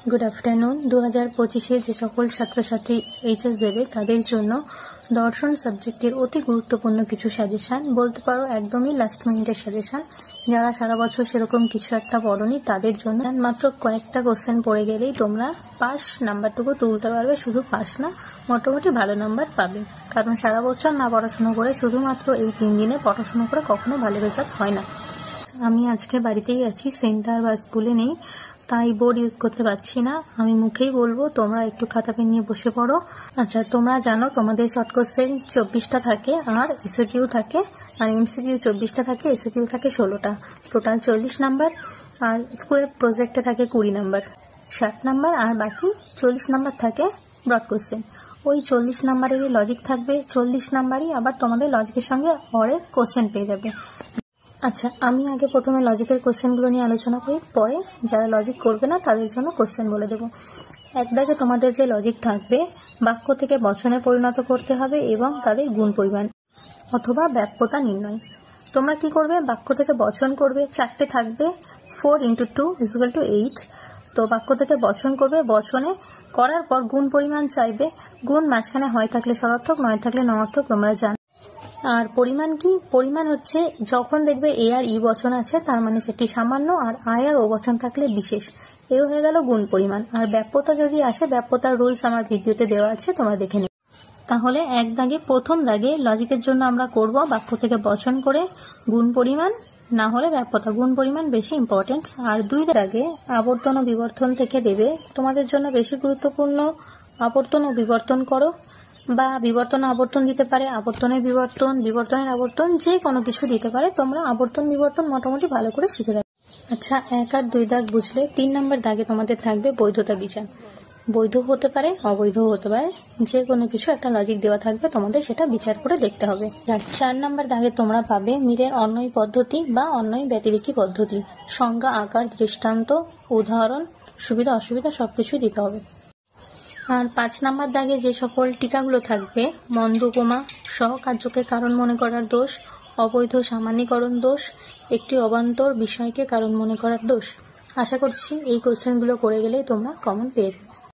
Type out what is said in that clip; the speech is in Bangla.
Good afternoon. 2025-এ যে সকল ছাত্রছাত্রী এইচএস দেবে তাদের জন্য দর্শন সাবজেক্টের অতি গুরুত্বপূর্ণ কিছু সাজেশান, বলতে পারো একদমই লাস্ট মিনিটের সাজেশান। যারা সারা বছর সেরকম কিছু একটা পড়োনি তাদের জন্য মাত্র কয়েকটা কোশ্চেন পড়ে গেলেই তোমরা পাস নাম্বারটুকু তুলতে পারবে। শুধু পাস না, মোটামুটি ভালো নাম্বার পাবে, কারণ সারা বছর না পড়াশোনা করে শুধুমাত্র এই 3 দিনে পড়াশোনা করে কখনো ভালো রেজাল্ট হয় না। আমি আজকে বাড়িতেই আছি, সেন্টার বা স্কুলে নেই, তাই বোর্ড ইউজ করতে পারছি না। আমি মুখেই বলবো, তোমরা একটু খাতা পেন নিয়ে বসে পড়ো। আচ্ছা, তোমরা জানো তোমাদের শর্ট কোশ্চেন 24টা থাকে আর এসকিউ থাকে, আর এমসিকিউ 24টা থাকে, এসকিউ থাকে 16টা, টোটাল 40 নাম্বার। আর স্কুলের প্রজেক্টে থাকে 20 নাম্বার, 60 নাম্বার, আর বাকি 40 নাম্বার থাকে ব্রড কোশ্চেন। ওই 40 নাম্বারেরই লজিক থাকবে, 40 নাম্বারই আবার তোমাদের লজিকের সঙ্গে অরের কোশ্চেন পেয়ে যাবে। আচ্ছা, আমি আগে প্রথমে লজিকের কোশ্চেনগুলো নিয়ে আলোচনা করি, পরে যারা লজিক করবে না তাদের জন্য কোশ্চেন বলে দেবো। এক দাগে তোমাদের যে লজিক থাকবে, বাক্য থেকে বচনে পরিণত করতে হবে এবং তাদের গুণ পরিমাণ অথবা ব্যাপ্যতা নির্ণয়। তোমরা কি করবে, বাক্য থেকে বচন করবে, 4টে থাকবে, 4 × 2 = 8। তো বাক্য থেকে বচন করবে, বচনে করার পর গুণ পরিমাণ চাইবে। গুণ মাঝখানে হয় থাকলে সরর্থক, নয় থাকলে নঅর্থক, তোমরা জানো। আর পরিমাণ কি, পরিমাণ হচ্ছে যখন দেখবে এ আর ই বচন আছে তার মানে সেটি সামান্য, আর আয় আর ও বচন থাকলে বিশেষ। এ হয়ে গেল গুণ পরিমাণ। আর ব্যাপ্যতা যদি আসে, ব্যাপ্যতার রুলস আমার ভিডিওতে দেওয়া আছে, তোমরা দেখে নিও। তাহলে এক দাগে, প্রথম দাগে লজিকের জন্য আমরা করব বাক্য থেকে বচন করে গুণ পরিমাণ, না হলে ব্যাপ্যতা। গুণ পরিমাণ বেশি ইম্পর্টেন্স। আর 2 দাগে আবর্তন ও বিবর্তন থেকে দেবে, তোমাদের জন্য বেশি গুরুত্বপূর্ণ আবর্তন ও বিবর্তন করো, বা বিবর্তন আবর্তন দিতে পারে, আবর্তনের বিবর্তন, বিবর্তনের আবর্তন, যে কোনো কিছু দিতে পারে। তোমরা আবর্তন বিবর্তন মোটামুটি ভালো করে শিখে রাখো। আচ্ছা, 1 আর 2 দাগ বুঝলে 3 নম্বর দাগে তোমাদের থাকবে বৈধতা বিচার। বৈধ হতে পারে, অবৈধ হতে পারে, যে কোনো কিছু একটা লজিক দেওয়া থাকবে, তোমাদের সেটা বিচার করে দেখতে হবে। 4 নম্বর দাগে তোমরা পাবে মিলের অন্বয় পদ্ধতি বা অন্বয় ব্যতিরেকি পদ্ধতি, সংজ্ঞা, আকার, দৃষ্টান্ত, উদাহরণ, সুবিধা অসুবিধা সবকিছুই দিতে হবে। আর 5 নম্বর দাগে যে সকল টিকাগুলো থাকবে, মন্দ উপমা, সহকার্যকে কারণ মনে করার দোষ, অবৈধ সামান্যীকরণ দোষ, একটি অবান্তর বিষয়কে কারণ মনে করার দোষ। আশা করছি এই কোশ্চেনগুলো করে গেলেই তোমরা কমন পেয়ে যাবে।